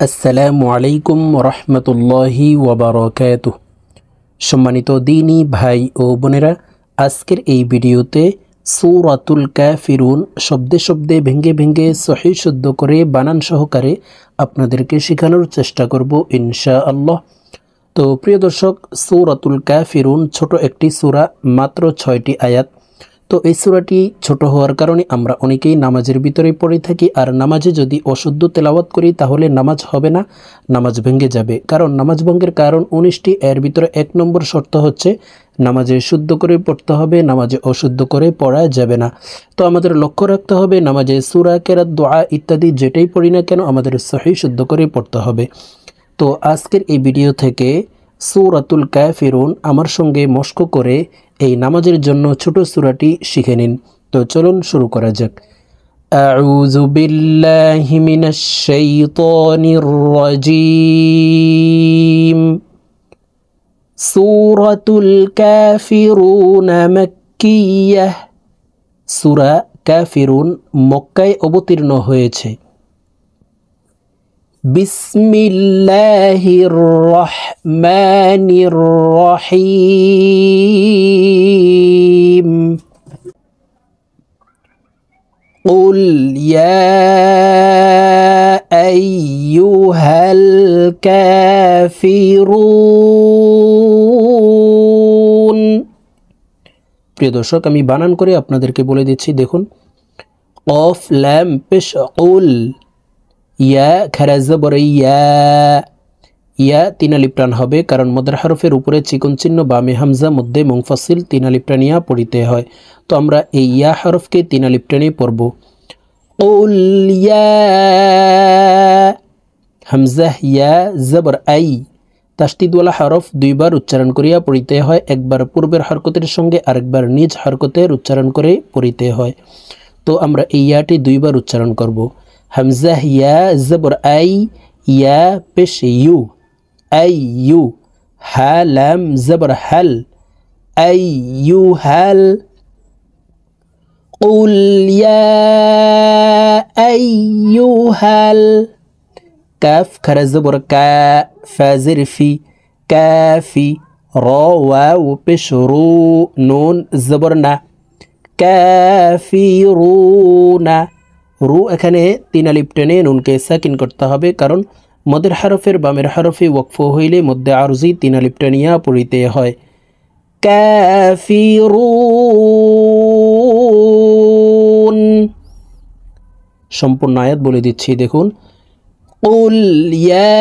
আসসালামু আলাইকুম রহমতুল্লাহি ওয়াবারাকাতুহু। সম্মানিত দিনী ভাই ও বোনেরা, আজকের এই ভিডিওতে সূরাতুল কাফিরুন শব্দে শব্দে ভেঙ্গে ভেঙ্গে সহিহ শুদ্ধ করে বানান সহকারে আপনাদেরকে শেখানোর চেষ্টা করব ইনশাআল্লাহ। তো প্রিয় দর্শক, সূরাতুল কাফিরুন ছোট একটি সূরা, মাত্র 6টি আয়াত। তো এই সূরাটি ছোট হওয়ার কারণে আমরা অনেকেই নামাজের ভিতরে পড়ে থাকি, আর নামাজে যদি অশুদ্ধ তেলাওয়াত করি তাহলে নামাজ হবে না, নামাজ ভেঙে যাবে। কারণ নামাজ ভঙ্গের কারণ 19টি, এর ভিতরে 1 নম্বর শর্ত হচ্ছে নামাজে শুদ্ধ করে পড়তে হবে, নামাজে অশুদ্ধ করে পড়া যাবে না। তো আমাদের লক্ষ্য রাখতে হবে নামাজে সূরা, কেরাত, দোয়া ইত্যাদি যেটাই পড়ি না কেন আমাদের সহিহ শুদ্ধ করে পড়তে হবে। তো আজকের এই ভিডিও থেকে সূরাতুল কাফিরুন আমার সঙ্গে মস্ক করে এই নামাজের জন্য ছোট সূরাটি শিখে নিন। তো চলুন শুরু করা যাক। আউযু বিল্লাহি মিনাশ শাইতানির রাজীম। সূরাতুল কাফিরুন মাক্কিয়াহ। সূরা কাফিরুন মক্কায় অবতীর্ণ হয়েছে। বিসমিল্লাহির রহমানির রহিম। কুল ইয়া আইয়ুহাল কাফিরুন। প্রিয় দর্শক, আমি বানান করে আপনাদেরকে বলে দিচ্ছি, দেখুন। কফ লাম পেশ কুল, ইয়া খারা জবর ইয়া, ইয়া 3 আলিফ টান হবে, কারণ মদের হরফের উপরে চিকন চিহ্ন, বামে হামজা, মধ্যে মুনফাসিল, 3 আলিফ টানিয়া পড়িতে হয়। তো আমরা এই ইয়া হরফকে 3 আলিফ টানিয়ে পড়ব। কুল ইয়া, হামজা ইয়া জবর আই, তাসদিদওয়ালা হরফ 2 বার উচ্চারণ করিয়া পড়িতে হয়, একবার পূর্বের হরকতের সঙ্গে আরেকবার নিজ হরকতের উচ্চারণ করে পড়িতে হয়। তো আমরা এই ইয়াটি 2 বার উচ্চারণ করব। হামজা ইয়া জবর আই, ইয়া পেশ ইউ, আই ইউ, হা লাম জবর হাল, আই ইউ হাল। কুল ইয়া আইয়ুহাল, কাফ খারা জবর কা, ফা জের ফি, কাফি, র ওয়াও পেশ রু, নুন জবর না, কাফিরুনা। রু এখানে 3 আলিফ টেনে নুনকে সাকিন করতে হবে, কারণ মদের হরফের বামের হরফে ওয়াকফ হইলে মধ্যে আরজি 3 আলিফ টানিয়া পড়িতে হয়। কাফিরুন। সম্পূর্ণ আয়াত বলে দিচ্ছি, দেখুন। কুল ইয়া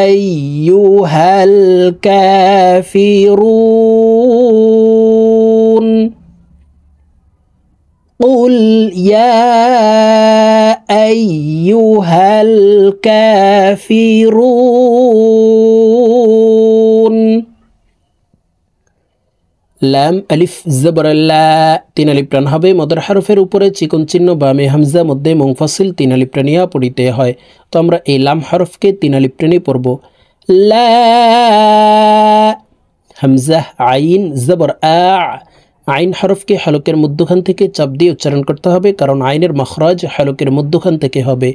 আইয়ুহাল কাফিরুন। قل يا أيها الكافرون। লাম আলিফ জবর লা, 3 আলিফ টান হবে, মদের হরফের উপরে চিকন চিহ্ন, বামে হামজা, মধ্যে মুনফাসিল, 3 আলিফ টানিয়া পড়িতে হয়। তো আমরা এই লাম হরফকে 3 আলিফ টানিয়ে পড়ব। লা, হামজা আইন জবর আ, আইন হরফকে হলকের মধ্যখান থেকে চাপ দিয়ে উচ্চারণ করতে হবে, কারণ আইনের মখরাজ হলকের মধ্যখান থেকে হবে।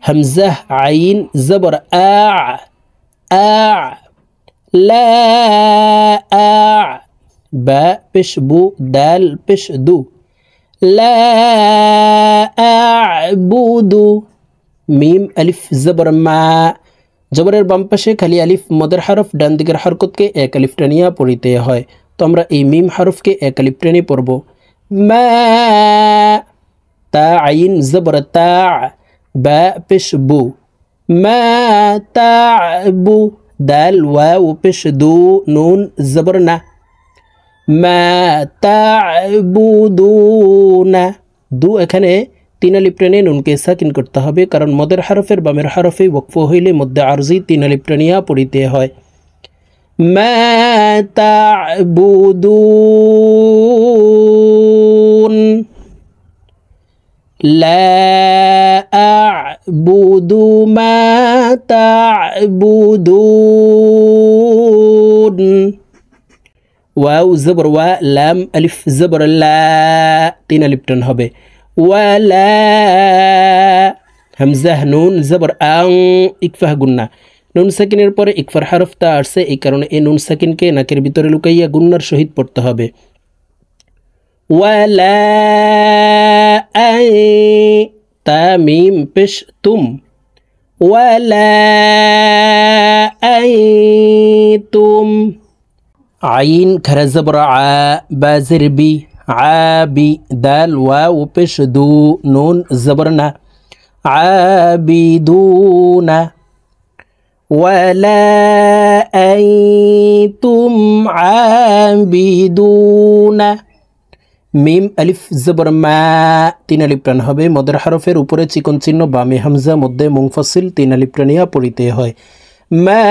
হামজা আইন জবর আ, আ, লা আ, বা পেশ বু, দাল পেশ দু, লা আ'বুদু, মিম আলিফ জবর মা, জবরের বাম পাশে খালি আলিফ, মদের হরফ ডান দিকের হরকতকে 1 আলিফ টানিয়া পড়িতে হয়। তো আমরা এই মিম হরফকে 1 আলিফ টেনে পড়ব। মা, তা আইন জবর তা, বা পেশ বু, মা তা'বু, দাল ওয়াও পেশ দু, নুন জবর না, মা তা'বুদুনা। দু এখানে 3 আলিফ টেনে নুনকে সাকিন করতে হবে, কারণ মদের হরফের বামের হরফে ওয়াকফ হইলে মধ্যে আরজি 3 আলিফ টানিয়া পড়িতে হয়। মা তা'বুদুন। লা আ'বুদু মা তা'বুদুন। ওয়াও জবর ওয়া, লাম আলিফ জবর লা, 3 আলিফ টান হবে। ওয়ালা, হামজা নুন জবর আং ইকফাহ গুন্না নুন সাকিনের পরে ইকফার হরফটা আসছে এই কারণে এই নুন সাকিনকে নাকের ভিতরে লুকাইয়া গুন্নার সহিত পড়তে হবে ওয়ালা আই তা মিম পেশ তুম ওয়ালা আই তুম আইন খারা জবর আ বাজির বি আবি দাল ওয়াও পেশ দু নুন জবর না আবিদুনা ولا أنتم عابدون মিম আলিফ জবর মা 3 আলিফ টান হবে মদের হরফের উপরে চিকন চিহ্ন বামে হামজা মধ্যে মুনফাসিল 3 আলিফ টানিয়া পড়িতে হয় মা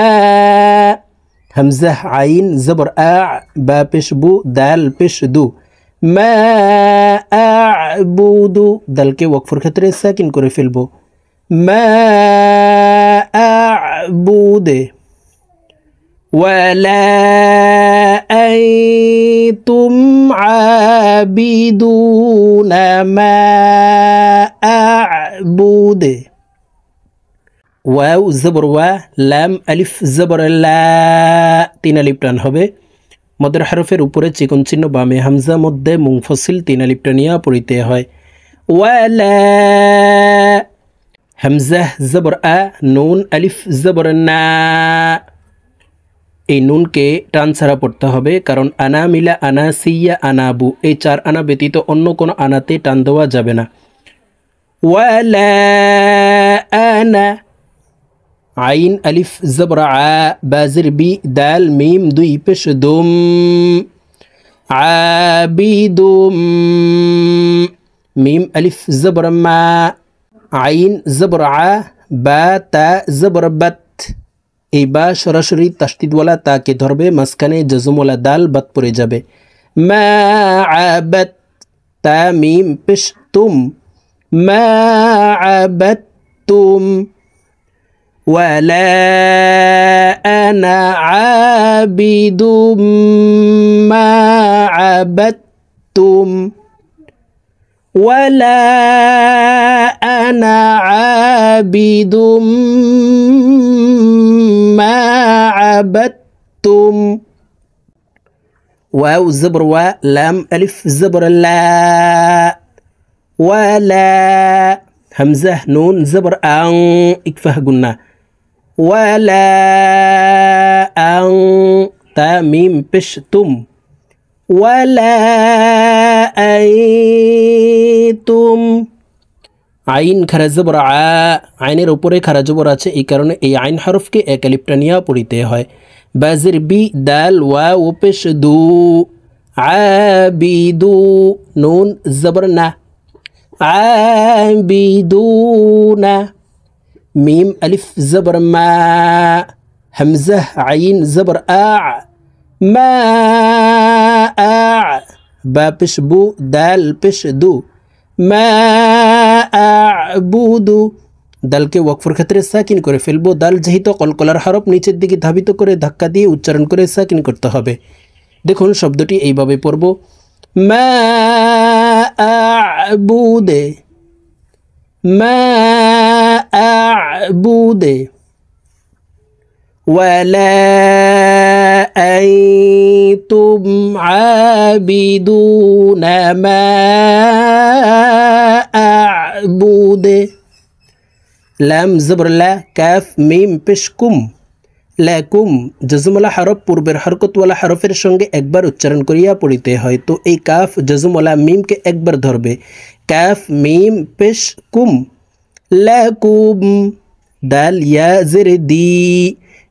হামজা আইন জবর আ বা পেশ বু দাল পেশ দু মা আবুদু দালকে ওয়াকফের ক্ষেত্রে সাকিন করে ফেলবো মা আবুদে ওয়ালা أنتم عابدون ما أعبد واو زبر وا لام ألف زبر لا 3 আলিফ টান হবে মদের হরফের উপরে চিকন চিহ্ন বামে হামজা মধ্যে মুনফাসিল 3 আলিফ টানিয়া পড়িতে হয় ওয়ালা হামজা জবর আ নুন আলিফ জবর না এই নুনকে টান ছাড়া পড়তে হবে কারণ আনা মিলা আনা সিয়া আনাবু এই 4 আনা ব্যতীত অন্য কোনো আনাতে টান দেওয়া যাবে না ওয়ালা আনা আইন আলিফ জবর আ বাজির বি দাল মিম 2 পেশ দুম আবিদুম মিম আলিফ জবর মা আইন জবর আ বা তা জবর বাত এই বা সরাসরি তাসদিদওয়ালা তাকে ধরবে মাঝখানে জজমওয়ালা দাল বাদ পড়ে যাবে মা আবাদ তা মিম পেশ তুম মা আবাদতুম ওয়ালা আনা আবিদুম মা আবাদতুম ولا أنا عابد ما عبدتم واو زبر و لام ألف زبر لا ولا همزة نون زبر أن إكفه قلنا ولا أن تاميم بشتم ولا أنتم আইন খারা জবর আ আইনের উপরে খারা জবর আছে এই কারণে এই আইন হরফকে এক আলিফ টানিয়া পড়িতে হয় বাজির বি দাল ওয়া ও পেশ দু আবিদু নুন জবর না আবিদুনা মিম আলিফ জবর মা হামজা আইন জবর আ মা আ বা পেশ বু দাল পেশ দু মা আবুদু দালকে ওয়াকফের ক্ষেত্রে সাকিন করে ফেলবো দাল যেহেতু কলকলার হরফ নিচের দিকে ধাবিত করে ধাক্কা দিয়ে উচ্চারণ করে সাকিন করতে হবে দেখুন শব্দটি এইভাবে পড়ব মা আবুদে মা আবুদে ولا أنتم عابدون ما أعبد لام زبر لا كاف ميم পেশকুম লাকুম জজমওয়ালা হরফ পূর্বের হরকতওয়ালা হরফের সঙ্গে একবার উচ্চারণ করিয়া পড়িতে হয় তো এই কাফ জজমওয়ালা মিমকে একবার ধরবে কাফ মিম পেশকুম লাকুম দাল ইয়া জের দি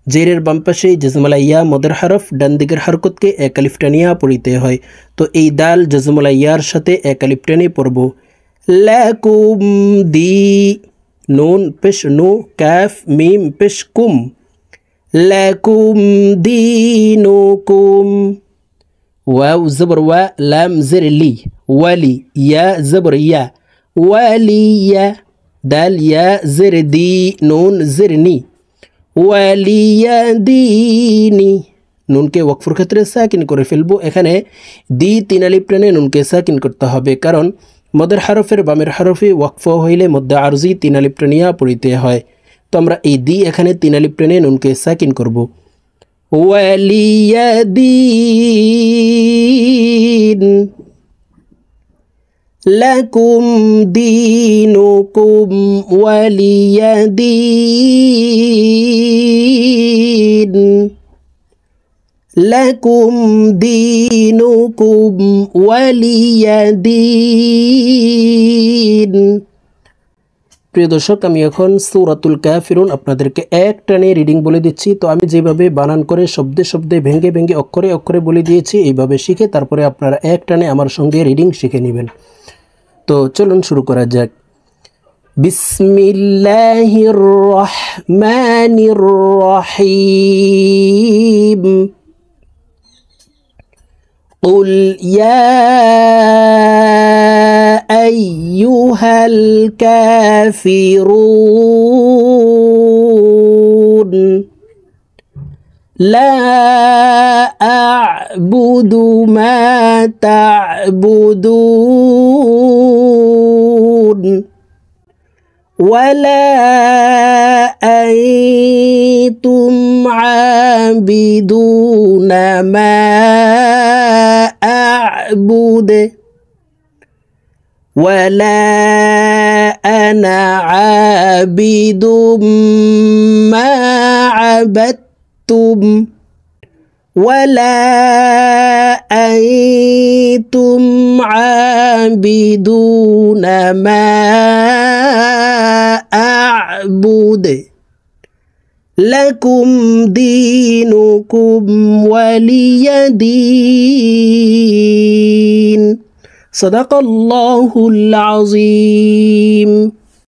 জেরের বাম পাশে জজমওয়ালা ইয়া মদের হরফ ডান দিকের হরকতকে এক আলিফ টানিয়া পড়িতে হয় তো এই দাল জজমওয়ালা ইয়ার সাথে এক আলিফ টানে পড়ব লাকুম দি নুন পেশ নু কাফ মিম পেশ কুম লাকুম দিনুকুম ওয়াও জবর ওয়া লাম জের লি ওয়ালি ইয়া জবর ইয়া ওয়ালিয়া দাল ইয়া জের দি নুন জের নি ওয়ালিয়াদিনি নুনকে ওয়াকফের ক্ষেত্রে সাকিন করে ফেলবো এখানে দি 3 আলিফ টানে নুনকে সাকিন করতে হবে কারণ মদের হরফের বামের হরফে ওয়াকফ হইলে মধ্যে আরজি 3 আলিফ টানিয়া পড়িতে হয়। তো আমরা এই দি এখানে 3 আলিফ টেনে নুনকে সাকিন করব। ওয়ালিয়াদিন লাকুম দীনুকুম ওয়ালিয়াদিন লাকুম দীনুকুম ওয়ালিয়াদিন। প্রিয় দর্শক, আমি এখন সূরাতুল কাফিরুন আপনাদেরকে এক টানে রিডিং বলে দিচ্ছি। তো আমি যেভাবে বানান করে শব্দে শব্দে ভেঙে ভেঙে অক্ষরে অক্ষরে বলে দিয়েছি, এইভাবে শিখে তারপরে আপনারা এক টানে আমার সঙ্গে রিডিং শিখে নেবেন। তো চলুন শুরু করা যাক। বিসমিল্লাহির রহমানির রহিম। قل يا أيها الكافرون لا أعبد ما تعبدون ولا أنتم عابدون ما أعبد ولا أنا عابد ما عبدتم ولا أنتم عابدون ما أعبد لكم دينكم ولي دين। صدق الله العظيم।